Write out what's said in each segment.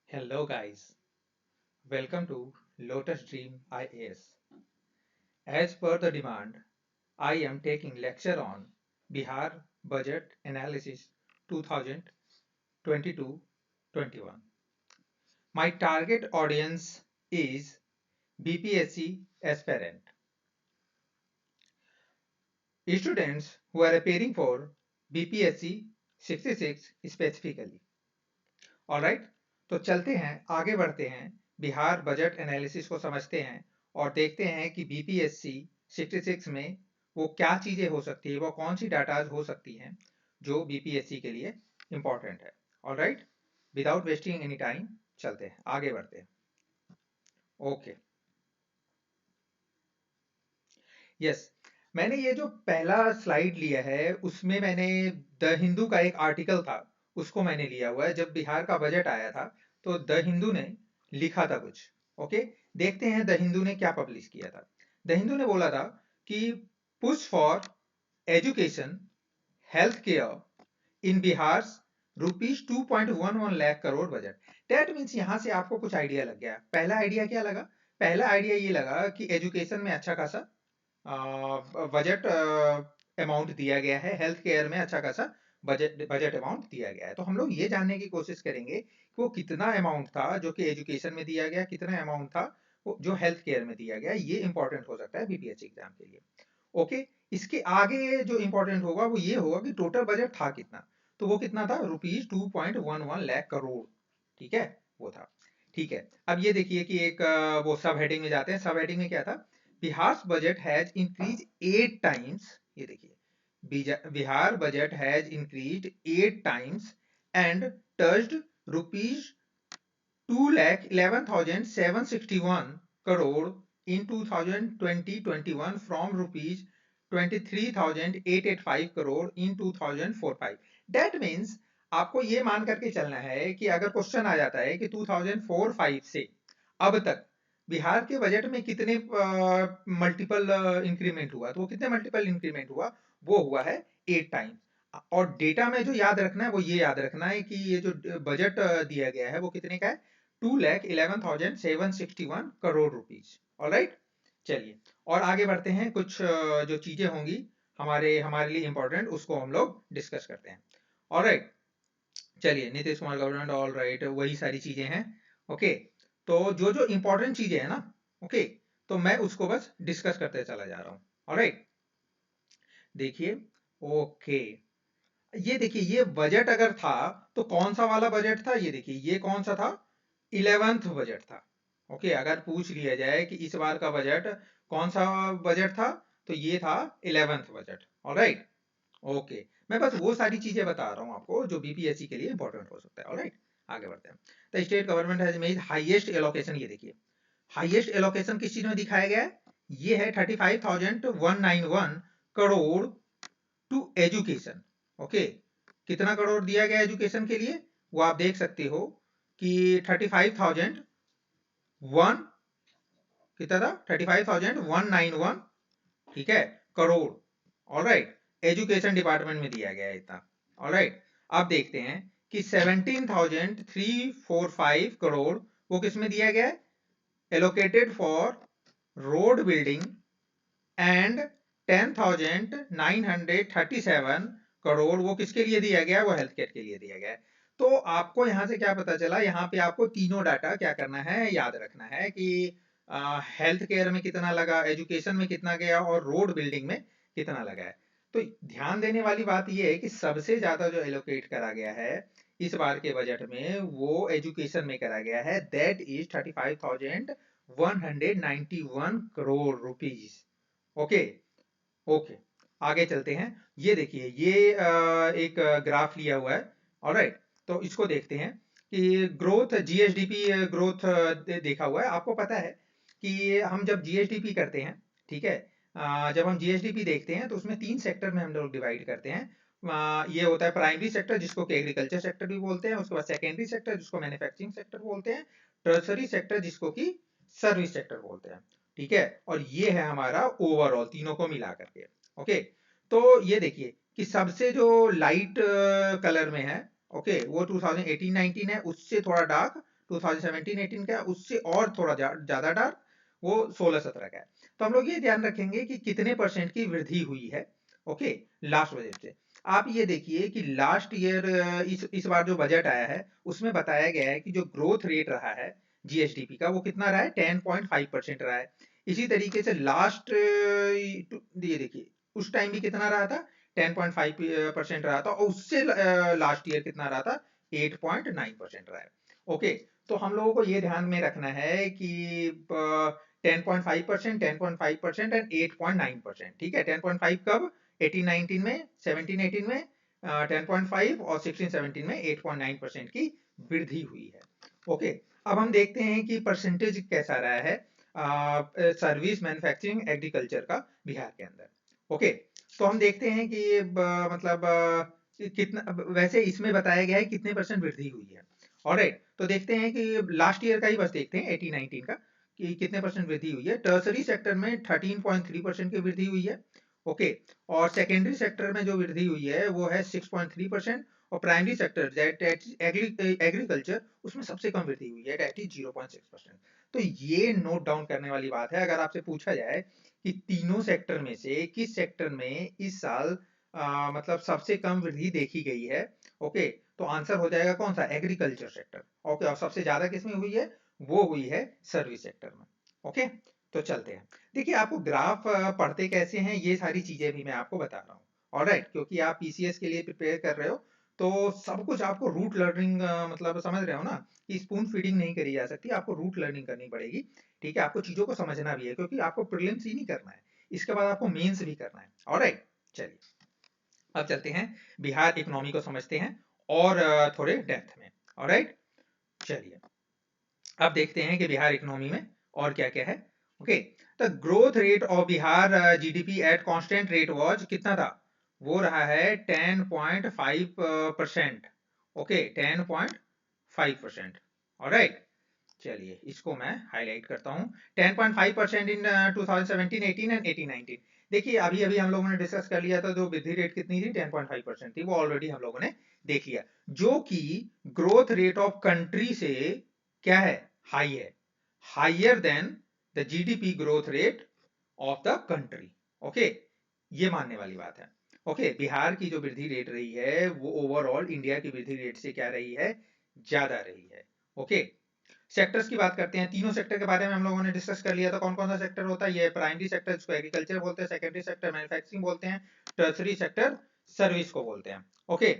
Hello guys, welcome to Lotus Dream IAS. As per the demand, I am taking lecture on Bihar Budget Analysis 2022-21. My target audience is BPSC aspirant, students who are appearing for BPSC 66 specifically. Alright, तो चलते हैं, आगे बढ़ते हैं, Bihar budget analysis को समझते हैं और देखते हैं कि बीपीएससी 66 में वो क्या चीजें हो सकती है, वो कौन सी डाटाज हो सकती हैं जो बीपीएससी के लिए इंपॉर्टेंट है। Alright, without wasting any time चलते हैं, आगे बढ़ते हैं। ओके, यस, मैंने ये जो पहला स्लाइड लिया है उसमें मैंने द हिंदू का एक आर्टिकल था, उसको मैंने लिया हुआ है। जब बिहार का बजट आया था तो द हिंदू ने लिखा था कुछ। ओके, देखते हैं द हिंदू ने क्या पब्लिश किया था। द हिंदू ने बोला था कि push for education health care in Bihar ₹2.11 lakh crore budget. That means यहां से आपको कुछ आइडिया लग गया। पहला आइडिया क्या लगा? पहला आइडिया ये लगा कि एजुकेशन में अच्छा खासा बजट अमाउंट दिया गया है, हेल्थ केयर में अच्छा खासा बजट बजट अमाउंट दिया गया है। तो हम लोग ये जानने की कोशिश करेंगे कि वो कितना अमाउंट था जो कि एजुकेशन में दिया गया, कितना अमाउंट था वो जो हेल्थ केयर में दिया गया। ये इंपॉर्टेंट हो सकता है बीपीएससी एग्जाम के लिए। ओके, इसके आगे जो इंपॉर्टेंट होगा वो ये होगा कि टोटल बजट था कितना। तो वो कितना था? ₹2.11 लाख करोड़। ठीक है, वो था। ठीक है, अब ये देखिए कि एक वो सब हेडिंग में जाते हैं। सब हेडिंग में क्या था? Bihar budget has increase 8 times. ये देखिए, Bihar budget has increase 8 times and touched rupees 2,11,761 crore in 2020-21 from rupees 23,885 crore in 2004-5. That means आपको ये मान करके चलना है कि अगर क्वेश्चन आ जाता है कि 2004-5 से अब तक बिहार के बजट में कितने मल्टीपल इंक्रीमेंट हुआ, तो वो कितने मल्टीपल इंक्रीमेंट हुआ? वो हुआ है 8 टाइम्स। और डेटा में जो याद रखना है वो ये याद रखना है कि ये जो बजट दिया गया है वो कितने का है? 2,11,761 करोड़ रुपीज। ऑलराइट, चलिए और आगे बढ़ते हैं। कुछ जो चीजें होंगी हमारे हमारे लिए इंपॉर्टेंट, उसको हम लोग डिस्कस करते हैं। ऑलराइट, चलिए, Nitish Kumar government, all right, वही सारी चीजें हैं। ओके, तो जो जो इंपॉर्टेंट चीजें हैं ना, ओके, तो मैं उसको बस डिस्कस करते चला जा रहा हूँ। ऑलराइट, देखिए, ओके, ये देखिए, ये बजट अगर था तो कौन सा वाला बजट था? ये देखिए, ये कौन सा था? 11th बजट था। ओके, अगर पूछ लिया जाए कि इस बार का बजट कौन सा बजट था, तो ये था 11th बजट। ऑलराइट, ओके, मैं बस वो सारी चीजें बता रहा हूँ आपको जो बीपीएससी के लिए इंपॉर्टेंट हो सकता है। ऑलराइट, आगे बढ़ते हैं। The state government has made highest allocation. ये देखिए, हाईएस्ट एलोकेशन किस चीज में दिखाया गया है? ये है 35,191 करोड़ टू एजुकेशन। ओके, कितना करोड़ दिया गया एजुकेशन के लिए? वो आप देख सकते हो कि 35,001, कितना था? 35,191, ठीक है, करोड़। ऑलराइट, एजुकेशन डिपार्टमेंट में दिया गया है इतना। ऑलराइट, अब देखते हैं कि 17,345 करोड़ वो किस में दिया गया है? Allocated for road building and 10,937 crore वो किसके लिए दिया गया? वो हेल्थ केयर के लिए दिया गया है। तो आपको यहां से क्या पता चला? यहाँ पे आपको तीनों डाटा क्या करना है? याद रखना है कि हेल्थ केयर में कितना लगा, एजुकेशन में कितना गया और रोड बिल्डिंग में कितना लगा है। तो ध्यान देने वाली बात यह है कि सबसे ज्यादा जो एलोकेट करा गया है इस बार के बजट में वो एजुकेशन में करा गया है। That is 35,191 crore rupees. Okay, okay, आगे चलते हैं। ये देखिए, ये एक ग्राफ लिया हुआ है। ऑलराइट, तो इसको देखते हैं कि ग्रोथ, जीएसडीपी ग्रोथ देखा हुआ है। आपको पता है कि हम जब जीएसडीपी करते हैं, ठीक है, जब हम जीएसडीपी देखते हैं तो उसमें 3 सेक्टर में हम लोग डिवाइड करते हैं। ये होता है प्राइमरी सेक्टर जिसको कि एग्रीकल्चर सेक्टर भी बोलते हैं, उसके बाद सेकेंडरी सेक्टर जिसको मैन्युफैक्चरिंग सेक्टर बोलते हैं, टर्सरी सेक्टर जिसको कि सर्विस सेक्टर बोलते हैं। ठीक है, और ये है हमारा ओवरऑल तीनों को मिला करके। ओके, तो ये देखिए कि सबसे जो लाइट कलर में है, ओके, वो 2018-19 है, उससे थोड़ा डार्क 2017-18 का, उससे और थोड़ा ज्यादा डार्क वो 16-17 का है। तो हम लोग ये ध्यान रखेंगे कि कितने परसेंट की वृद्धि हुई है, ओके, लास्ट बजट से। आप ये देखिए कि लास्ट ईयर इस बार जो बजट आया है उसमें बताया गया है कि जो ग्रोथ रेट रहा है जीएसडीपी का वो कितना रहा है, 10.5% रहा है। इसी तरीके से लास्ट ये देखिए उस टाइम भी कितना रहा था, 10.5% रहा था, और उससे लास्ट ईयर कितना रहा था, 8.9% रहा है। ओके, तो हम लोगों को ये ध्यान में रखना है कि 10.5%, 10.5% एंड 8.9%, ठीक है। 10.5 कब, 18-19 में, 17-18 में 10.5, और 16-17 में 8.9% की वृद्धि हुई है। ओके, अब हम देखते हैं कि परसेंटेज कैसा रहा है सर्विस, मैन्युफैक्चरिंग, एग्रीकल्चर का बिहार के अंदर। ओके, तो हम देखते हैं कि मतलब कितना, वैसे इसमें बताया गया है कितने परसेंट वृद्धि हुई है। ऑलराइट, तो देखते हैं कि लास्ट ईयर का ही बस देखते हैं 18-19 का कि कितने परसेंट वृद्धि हुई है। टर्सरी सेक्टर में 13.3% की वृद्धि हुई है। ओके, और सेकेंडरी सेक्टर में जो वृद्धि हुई है वो है 6.3%, और प्राइमरी सेक्टर एग्रीकल्चर उसमें सबसे कम वृद्धि हुई है, दैट इज 0.6%। तो ये नोट डाउन करने वाली बात है। अगर आपसे पूछा जाए कि तीनों सेक्टर में से किस सेक्टर में इस साल मतलब सबसे कम वृद्धि देखी गई है, ओके, तो आंसर हो जाएगा कौन सा, एग्रीकल्चर सेक्टर। ओके, और सबसे ज्यादा किसमें हुई है, वो हुई है सर्विस सेक्टर में। ओके, तो चलते हैं। देखिए आपको ग्राफ पढ़ते कैसे हैं ये सारी चीजें भी मैं आपको बता रहा हूँ। ऑलराइट, क्योंकि आप पीसीएस के लिए प्रिपेयर कर रहे हो तो सब कुछ आपको रूट लर्निंग, मतलब समझ रहे हो ना कि स्पून फीडिंग नहीं करी जा सकती, आपको रूट लर्निंग करनी पड़ेगी। ठीक है, आपको चीजों को समझना भी है क्योंकि आपको प्रीलिम्स ही नहीं करना है, इसके बाद आपको मेंस भी करना है। ऑलराइट, चलिए अब चलते हैं बिहार इकोनॉमी को समझते हैं और थोड़े डेप्थ में। ऑलराइट, चलिए अब देखते हैं कि बिहार इकोनॉमी में और क्या क्या है। Okay, the growth rate of Bihar GDP at constant rate was कितना था, वो रहा है 10.5%। ओके, 10.5%। ऑलराइट, चलिए इसको मैं हाईलाइट करता हूँ। 10.5% इन 2017-18 एंड 18-19। देखिए अभी अभी हम लोगों ने डिस्कस कर लिया था, जो वृद्धि रेट कितनी थी, 10.5% थी, वो ऑलरेडी हम लोगों ने देख लिया। जो कि ग्रोथ रेट ऑफ कंट्री से क्या है, हाई है, higher than the GDP growth rate of the country. Okay, ये मानने वाली बात है। ओके, बिहार की जो वृद्धि रेट रही है वो ओवरऑल इंडिया की वृद्धि रेट से क्या रही है, ज्यादा रही है। ओके, सेक्टर्स की बात करते हैं। तीनों सेक्टर के बारे में हम लोगों ने डिस्कस कर लिया था, कौन कौन सा सेक्टर होता है। ये प्राइमरी सेक्टर जिसको एग्रीकल्चर बोलते हैं, सेकेंडरी सेक्टर मैन्युफैक्चरिंग बोलते हैं, टर्सरी सेक्टर सर्विस को बोलते हैं। ओके,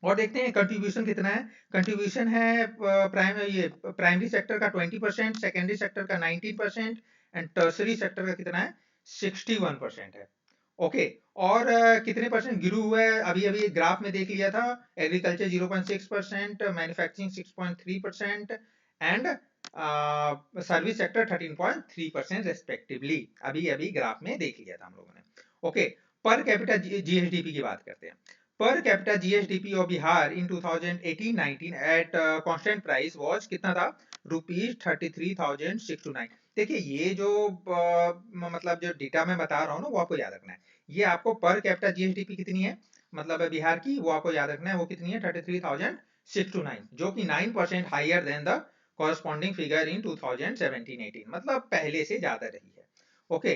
और देखते हैं कंट्रीब्यूशन कितना है। कंट्रीब्यूशन है प्राइमरी सेक्टर का 20%, सेकेंडरी सेक्टर का 19% एंड टर्सरी सेक्टर का कितना है, 61% है। ओके, और कितने परसेंट गिरू हुआ है अभी अभी ग्राफ में देख लिया था। Agriculture 0.6%, manufacturing 6.3% and service sector 13.3% respectively, अभी अभी ग्राफ में देख लिया था हम लोगों ने। ओके, पर कैपिटा जीएसडीपी की बात करते हैं। पर capita GSDP of Bihar in 2018-19 at constant price was कितना था, ₹33,629। देखिए ये जो मतलब जो डेटा मैं बता रहा हूँ ना वो आपको याद रखना है। ये आपको पर कैपिटा जीएसडीपी कितनी है, मतलब बिहार की, वो आपको याद रखना है, वो कितनी है, 33,629, जो कि 9% higher than the corresponding figure in 2017-18, मतलब पहले से ज्यादा रही है। Okay,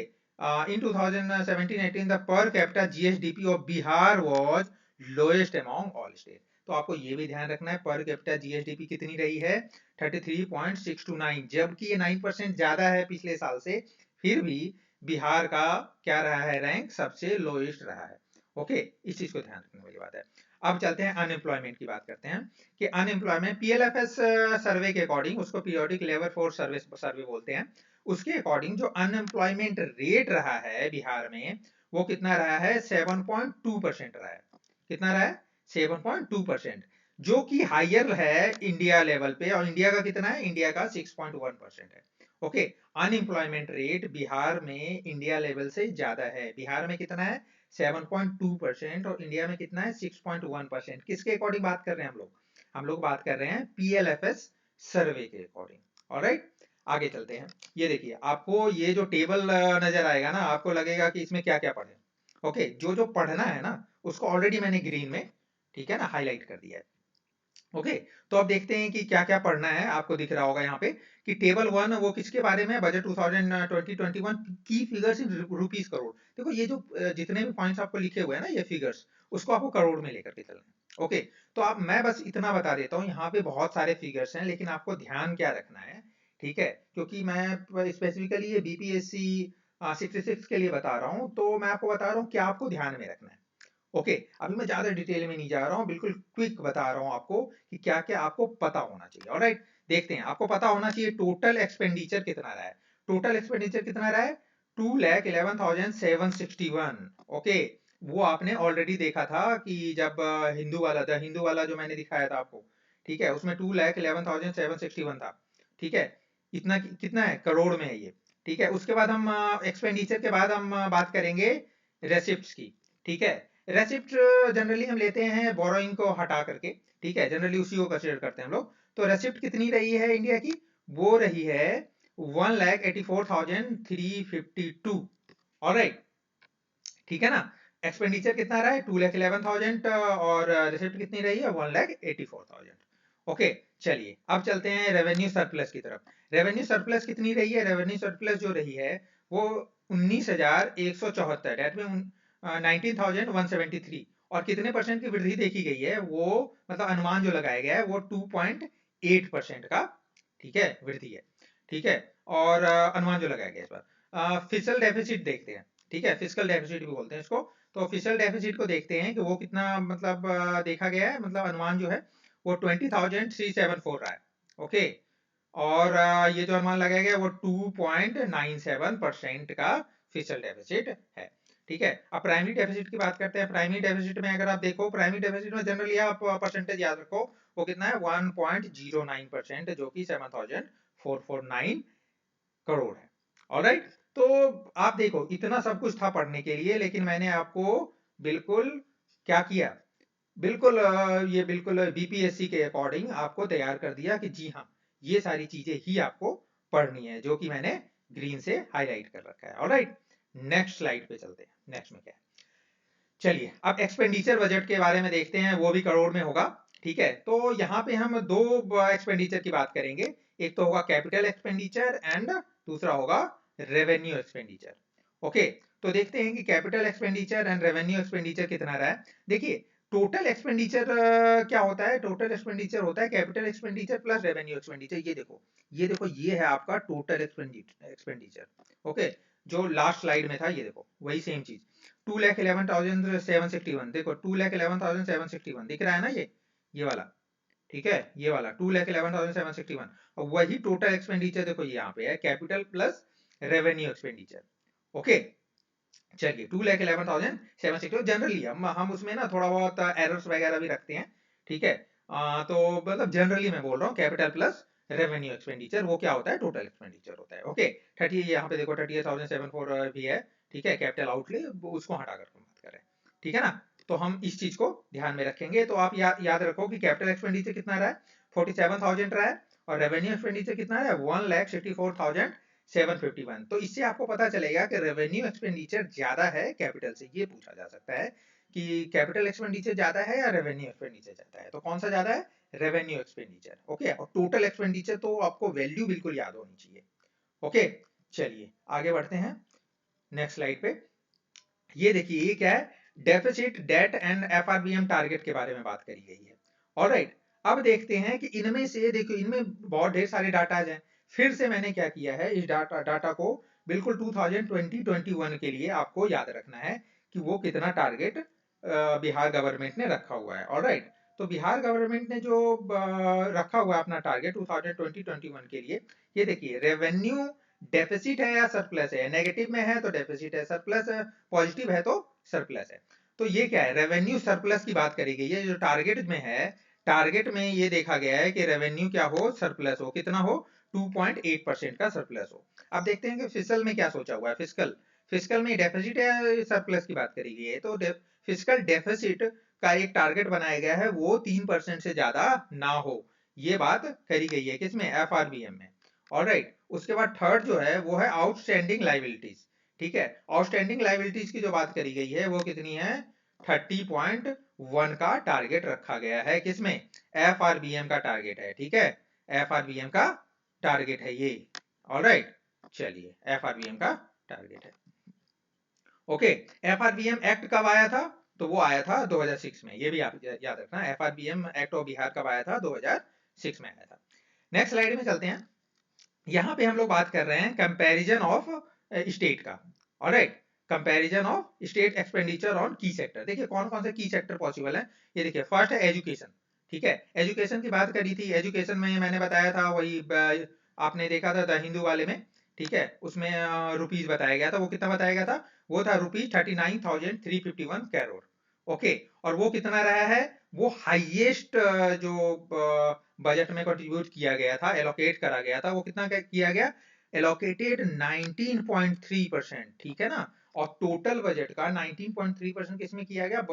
in 2017-18 the per capita GSDP of Bihar was lowest among all state. तो आपको ये भी ध्यान रखना है पर कैपिटा जीएसडीपी कितनी रही है, 33.629, जबकि ये 9% ज्यादा है पिछले साल से, फिर भी बिहार का क्या रहा है, रैंक सबसे लोएस्ट रहा है। ओके, इस चीज को ध्यान रखने वाली बात है। अब चलते हैं अनएम्प्लॉयमेंट की बात करते हैं कि अनएम्प्लॉयमेंट पीएलएफएस सर्वे के अकॉर्डिंग, उसको पीरियोडिक लेबर फोर्स सर्वे बोलते हैं, उसके अकॉर्डिंग जो अनएम्प्लॉयमेंट रेट रहा है बिहार में वो कितना रहा है, 7.2% रहा है। कितना रहा है, 7.2%, जो कि हाइयर है इंडिया लेवल पे, और इंडिया का कितना है, इंडिया का 6.1% है। ओके, अनएम्प्लॉयमेंट रेट बिहार में इंडिया लेवल से ज्यादा है। बिहार में कितना है, 7.2%, और इंडिया में कितना है, 6.1%। किसके अकॉर्डिंग बात कर रहे हैं हम लोग बात कर रहे हैं पीएलएफएस सर्वे के अकॉर्डिंग। ऑलराइट, आगे चलते हैं। ये देखिए आपको ये जो टेबल नजर आएगा ना, आपको लगेगा कि इसमें क्या क्या पढ़े। ओके, जो जो पढ़ना है ना उसको ऑलरेडी मैंने ग्रीन में, ठीक है ना, हाईलाइट कर दिया है। ओके, तो अब देखते हैं कि क्या क्या पढ़ना है। आपको दिख रहा होगा यहाँ पे कि टेबल वन वो किसके बारे में, बजट 2020-21 की फिगर्स इन रुपीस करोड़। देखो ये जो जितने भी पॉइंट्स आपको लिखे हुए हैं ना, ये फिगर्स, उसको आपको करोड़ में लेकर के चलना है। ओके, तो आप, मैं बस इतना बता देता हूँ, यहाँ पे बहुत सारे फिगर्स हैं, लेकिन आपको ध्यान क्या रखना है, ठीक है, क्योंकि मैं स्पेसिफिकली ये बीपीएससी 66 के लिए बता रहा हूँ, तो मैं आपको बता रहा हूँ क्या आपको ध्यान में रखना है। ओके, अभी मैं ज्यादा डिटेल में नहीं जा रहा हूँ, बिल्कुल क्विक बता रहा हूँ आपको कि क्या क्या आपको पता होना चाहिए। ऑलराइट, देखते हैं। आपको पता होना चाहिए टोटल एक्सपेंडिचर कितना रहा है। टोटल एक्सपेंडिचर कितना रहा है? 2,11,761। ओके, वो आपने ऑलरेडी देखा था कि जब हिंदू वाला, द हिंदू वाला जो मैंने दिखाया था आपको, ठीक है, उसमें 2,11,761 था। ठीक है, इतना कितना है, करोड़ में है ये। ठीक है, उसके बाद हम एक्सपेंडिचर के बाद हम बात करेंगे रेसिप्ट की। ठीक है, रेसिप्ट जनरली हम लेते हैं बोरोइंग को हटा करके, ठीक है, जनरली उसी को कंसिडर करते हैं हम लोग। तो रेसिप्ट कितनी रही है इंडिया की? वो रही है 1,84,352। ऑलराइट, ठीक है ना। एक्सपेंडिचर कितना रहा है? 2,11,000 और रिसिप्ट कितनी रही है? 1,84,000। ओके, चलिए अब चलते हैं रेवेन्यू सरप्लस की तरफ। रेवेन्यू सरप्लस कितनी रही है? रेवेन्यू सरप्लस जो रही है वो 19,174, डेट में 19,173। और कितने परसेंट की वृद्धि देखी गई है? वो मतलब अनुमान जो लगाया गया है वो 2.8% का, ठीक है, वृद्धि है। ठीक है, और अनुमान जो लगाया गया इस बार। फिस्कल डेफिसिट देखते हैं, ठीक है, फिस्कल डेफिसिट भी बोलते हैं इसको। तो फिस्कल डेफिसिट को देखते हैं कि वो कितना, मतलब देखा गया है, मतलब अनुमान जो है वो 20,374 रहा है। ओके, और ये जो अनुमान लगाया गया वो 2.97% का फिस्कल डेफिसिट है। ठीक है, अब प्राइमरी डेफिसिट की बात करते हैं। प्राइमरी डेफिसिट में अगर आप देखो, प्राइमरी डेफिसिट में जनरली आप परसेंटेज याद रखो, वो कितना है? 1.09%, जो कि 7,449 करोड़ है। ऑलराइट, तो आप देखो इतना सब कुछ था पढ़ने के लिए, लेकिन मैंने आपको बिल्कुल क्या किया, बिल्कुल ये बिल्कुल बीपीएससी के अकॉर्डिंग आपको तैयार कर दिया कि जी हाँ, ये सारी चीजें ही आपको पढ़नी है, जो कि मैंने ग्रीन से हाईलाइट कर रखा है। ऑलराइट, नेक्स्ट स्लाइड पे चलते हैं। नेक्स्ट में क्या है, चलिए अब एक्सपेंडिचर बजट के बारे में देखते हैं, वो भी करोड़ में होगा। ठीक है, तो यहाँ पे हम दो एक्सपेंडिचर की बात करेंगे। एक तो होगा कैपिटल एक्सपेंडिचर एंड दूसरा होगा रेवेन्यू एक्सपेंडिचर। ओके, तो देखते हैं कि capital expenditure and revenue expenditure कितना रहा है। देखिए, टोटल एक्सपेंडिचर क्या होता है? टोटल एक्सपेंडिचर होता है capital expenditure plus revenue expenditure. ये देखो, ये देखो, ये है आपका टोटल एक्सपेंडिचर। ओके, जो लास्ट स्लाइड में था, ये देखो वही सेम चीज, 2,11,761। देखो 2,11,761 दिख रहा है ना, ये वाला, ठीक है, ये वाला 2,11,761। और वही टोटल एक्सपेंडिचर देखो यहाँ पे है, capital plus revenue expenditure. Okay, चलिए 2,11,760। जनरली हम उसमें ना थोड़ा बहुत एरर्स वगैरह भी रखते हैं, ठीक है। तो मतलब जनरली मैं बोल रहा हूँ कैपिटल प्लस रेवेन्यू एक्सपेंडिचर, वो क्या होता है? टोटल एक्सपेंडिचर होता है। ओके, 30, यहाँ पे देखो 38,704 भी है, ठीक है, कैपिटल आउटले, उसको हटा कर बात करें, ठीक है ना। तो हम इस चीज को ध्यान में रखेंगे। तो आप याद रखो कि कैपिटल एक्सपेंडिचर कितना रहा है? 47,000 रहा है, और रेवेन्यू एक्सपेंडिचर कितना रहा है? 1,64,751। तो इससे आपको पता चलेगा कि रेवेन्यू एक्सपेंडिचर ज्यादा है कैपिटल से। ये पूछा जा सकता है कि कैपिटल एक्सपेंडिचर ज्यादा है या रेवेन्यू एक्सपेंडिचर ज्यादा है, तो कौन सा ज्यादा है? Revenue expenditure. ओके, और टोटल एक्सपेंडिचर तो आपको वैल्यू बिल्कुल याद होनी चाहिए। ओके, चलिए आगे बढ़ते हैं नेक्स्ट स्लाइड पे। ये देखिए, ये क्या है? Deficit, debt and FRBM target के बारे में बात करी गई है। ऑलराइट, अब देखते हैं कि इनमें से, देखो इनमें बहुत ढेर सारे डाटाज हैं। फिर से मैंने क्या किया है, इस डाटा को बिल्कुल 2020-21 के लिए आपको याद रखना है कि वो कितना टारगेट बिहार गवर्नमेंट ने रखा हुआ है। ऑलराइट, तो बिहार गवर्नमेंट ने जो रखा हुआ है अपना टारगेट 2020-21 के लिए, ये देखिए, रेवेन्यू डेफिसिट है या सरप्लस है? नेगेटिव में है तो डेफिसिट है, सरप्लस है, पॉजिटिव है तो सरप्लस है। तो ये क्या है? रेवेन्यू सरप्लस की बात करी गई है। जो टारगेट में है, टारगेट में ये देखा गया है कि रेवेन्यू क्या हो? सरप्लस हो। कितना हो? 2.8% का सरप्लस हो। अब देखते हैं कि फिस्कल में क्या सोचा हुआ है। फिस्कल फिस्कल में डेफिसिट या सरप्लस की बात करी गई है। तो फिस्कल डेफिसिट का एक टारगेट बनाया गया है, वो 3% से ज्यादा ना हो। ये बात करी गई है किसमें? एफआरबीएम में। ऑलराइट, उसके बाद थर्ड जो है वो है आउटस्टैंडिंग लाइबिलिटीज। ठीक है, आउटस्टैंडिंग लाइबिलिटीज की जो बात करी गई है वो कितनी है? 30.1 का टारगेट रखा गया है किसमें? FRBM का टारगेट है, ठीक है, FRBM का टारगेट है ये। ऑलराइट, चलिए FRBM का टारगेट है। ओके, FRBM एक्ट कब आया था? तो वो आया था 2006 में, ये भी आप याद रखना। FRBM एक्ट ऑफ बिहार कब आया था? 2006 में आया था। नेक्स्ट स्लाइड में चलते हैं। यहाँ पे हम लोग बात कर रहे हैं कंपैरिजन ऑफ स्टेट का। Alright, comparison of state expenditure on की सेक्टर। देखिए कौन कौन से की सेक्टर पॉसिबल है। ये देखिए, फर्स्ट है एजुकेशन, ठीक है, एजुकेशन की बात करी थी। एजुकेशन में मैंने बताया था, वही आपने देखा था द हिंदू वाले में, ठीक है, उसमें रुपीज बताया गया था। वो कितना बताया गया था? वो था ₹39,351 करोड़। ओके, और वो कितना रहा है? वो हाईएस्ट जो बजट में कंट्रीब्यूट किया गया था, एलोकेट करा गया था, वो कितना किया गया? एलोकेटेड 19.3%, ठीक है ना। और टोटल बजट का 19.3% किसमें किया गया?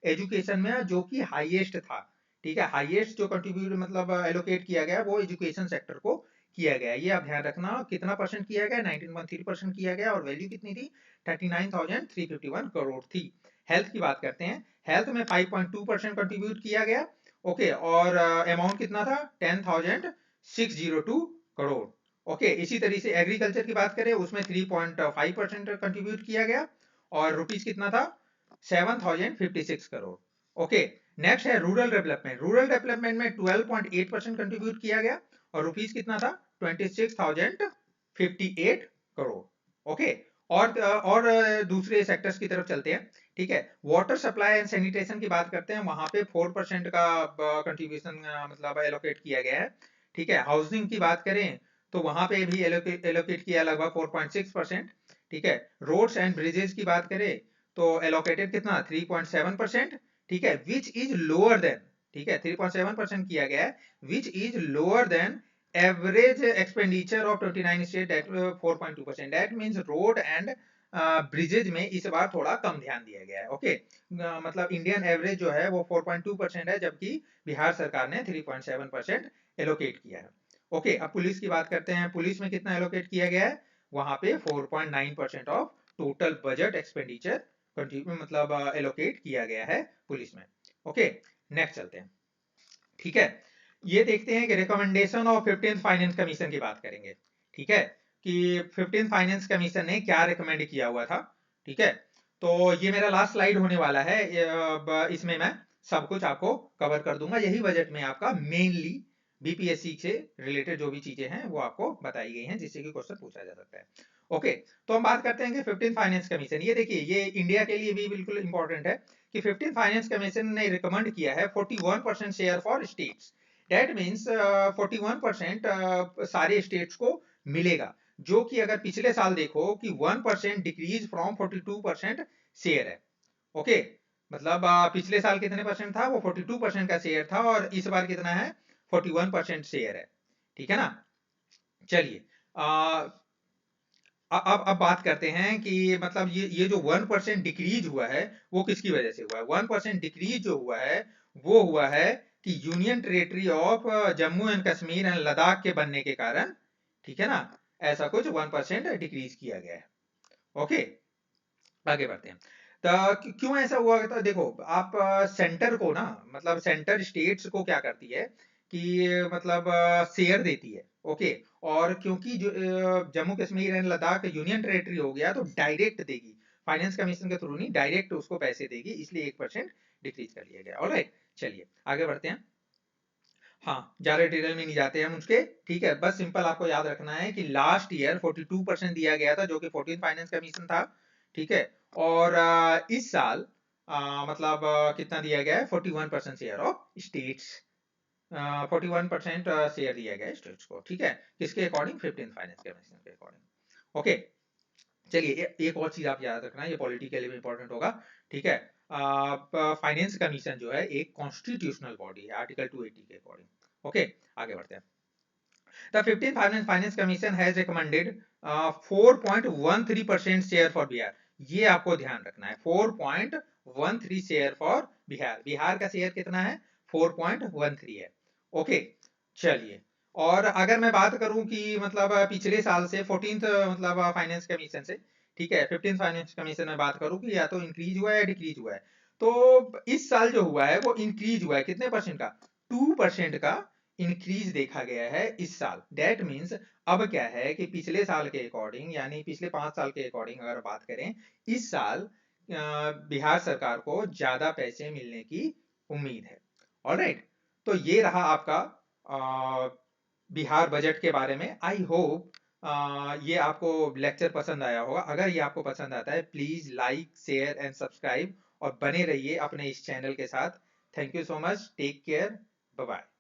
एजुकेशन में, जो कि हाईएस्ट था, ठीक है। हाईएस्ट जो कंट्रीब्यूट मतलब एलोकेट किया गया वो एजुकेशन सेक्टर को किया गया। ये आप ध्यान रखना, कितना परसेंट किया गया? 19.3% किया गया, और वैल्यू कितनी थी? 39,351 करोड़ थी। हेल्थ की बात करते हैं। हेल्थ में 5.2% कंट्रीब्यूट किया गया। ओके, और अमाउंट कितना था? 10,602 करोड़। ओके, इसी तरीके से एग्रीकल्चर की बात करें, उसमें 3.5% कंट्रीब्यूट किया गया, और रुपीस कितना था? 7,056 करोड़। ओके, नेक्स्ट है रूरल डेवलपमेंट। रूरल डेवलपमेंट में 12.8% कंट्रीब्यूट किया गया, और रुपीस कितना था? 26,058 करोड़। ओके, और दूसरे सेक्टर्स की तरफ चलते हैं, ठीक है। वाटर सप्लाई एंड सैनिटेशन की बात करते हैं, वहां पे 4% का कंट्रीब्यूशन मतलब एलोकेट किया गया है, ठीक है। हाउसिंग की बात करें तो वहां पे भी एलोकेट किया लगभग 4.6%, ठीक है। रोड्स एंड ब्रिजेस की बात करें तो एलोकेटेड कितना? 3.7%, ठीक है, विच इज लोअर देन, ठीक है, 3.7% किया गया है, which is lower than average expenditure of 29 state, that 4.2%। That means road and bridges में इस बार थोड़ा कम ध्यान दिया गया है। ओके, मतलब इंडियन एवरेज जो है वो 4.2% है, जबकि बिहार सरकार ने 3.7% एलोकेट किया है। ओके, अब पुलिस की बात करते हैं। पुलिस में कितना एलोकेट किया गया है? वहां पे 4.9% ऑफ टोटल बजट एक्सपेंडिचर मतलब एलोकेट किया गया है पुलिस में। ओके, नेक्स्ट चलते हैं, ठीक है। ये देखते हैं कि recommendation of 15th finance commission की बात करेंगे, ठीक है, कि 15th फाइनेंस कमीशन ने क्या रिकमेंड किया हुआ था, ठीक है। तो ये मेरा लास्ट स्लाइड होने वाला है, इसमें मैं सब कुछ आपको कवर कर दूंगा। यही बजट में आपका मेनली बीपीएससी से रिलेटेड जो भी चीजें हैं वो आपको बताई गई हैं, जिससे कि क्वेश्चन पूछा जा सकता है। ओके, तो हम बात करते हैं कि 15th फाइनेंस कमीशन, ये देखिए, ये इंडिया के लिए भी बिल्कुल इंपॉर्टेंट है कि 15th फाइनेंस कमीशन ने रिकमेंड किया है 41% share for states. That means 41% सारे स्टेट्स को मिलेगा, जो कि अगर पिछले साल देखो कि 1% डिक्रीज फ्रॉम 42% शेयर है। ओके, मतलब पिछले साल कितने परसेंट था? वो 42% का शेयर था, और इस बार कितना है? 41% शेयर है, ठीक है ना। चलिए, अब बात करते हैं कि मतलब ये जो 1% डिक्रीज हुआ है वो किसकी वजह से हुआ है? 1% डिक्रीज जो हुआ है वो हुआ है कि union territory of Jammu and Kashmir and Ladakh के बनने के कारण, ठीक है ना, ऐसा कुछ 1% डिक्रीज किया गया है। ओके, आगे बढ़ते हैं। तो क्यों ऐसा हुआ? तो देखो, आप सेंटर को ना, मतलब सेंटर स्टेट्स को क्या करती है कि मतलब शेयर देती है। ओके, और क्योंकि जो Jammu Kashmir and Ladakh union territory हो गया तो डायरेक्ट देगी, फाइनेंस कमीशन के थ्रू नहीं, डायरेक्ट उसको पैसे देगी, इसलिए 1% डिक्रीज कर लिया गया। ऑलराइट, चलिए आगे बढ़ते हैं। हाँ, ज्यादा डिटेल में नहीं जाते हम उसके, ठीक है। बस सिंपल आपको याद रखना है कि लास्ट ईयर 42% दिया गया था, जो कि 14 फाइनेंस कमीशन था, ठीक है। और इस साल मतलब कितना दिया गया है? 41% शेयर ऑफ स्टेट्स, 41% शेयर दिया गया है स्टेट्स को, ठीक है। किसके अकॉर्डिंग? 15 फाइनेंस कमीशन के अकॉर्डिंग। ओके, चलिए एक और चीज आप याद रखना, ये पॉलिटी के लिए भी इंपॉर्टेंट होगा, ठीक है। फाइनेंस कमीशन जो है एक कॉन्स्टिट्यूशनल बॉडी है, आर्टिकल 280 के अकॉर्डिंग। ओके, आगे बढ़ते हैं। The 15th finance commission has recommended 4.13% share for Bihar. ये आपको ध्यान रखना है, 4.13 शेयर फॉर बिहार। बिहार का शेयर कितना है? 4.13 है। ओके, चलिए, और अगर मैं बात करूं कि मतलब पिछले साल से 14th मतलब फाइनेंस कमीशन से, ठीक है, 15th फाइनेंस कमीशन में बात करूं कि या तो इंक्रीज हुआ है या डिक्रीज हुआ है, तो इस साल जो हुआ है वो इंक्रीज हुआ है। कितने परसेंट का? 2% का इंक्रीज देखा गया है इस साल। दैट मीन्स अब क्या है कि पिछले साल के अकॉर्डिंग, यानी पिछले 5 साल के अकॉर्डिंग अगर बात करें, इस साल बिहार सरकार को ज्यादा पैसे मिलने की उम्मीद है। ऑलराइट, तो ये रहा आपका बिहार बजट के बारे में। आई होप ये आपको लेक्चर पसंद आया होगा। अगर ये आपको पसंद आता है, please like, share and subscribe और बने रहिए अपने इस चैनल के साथ। Thank you so much, take care, bye bye.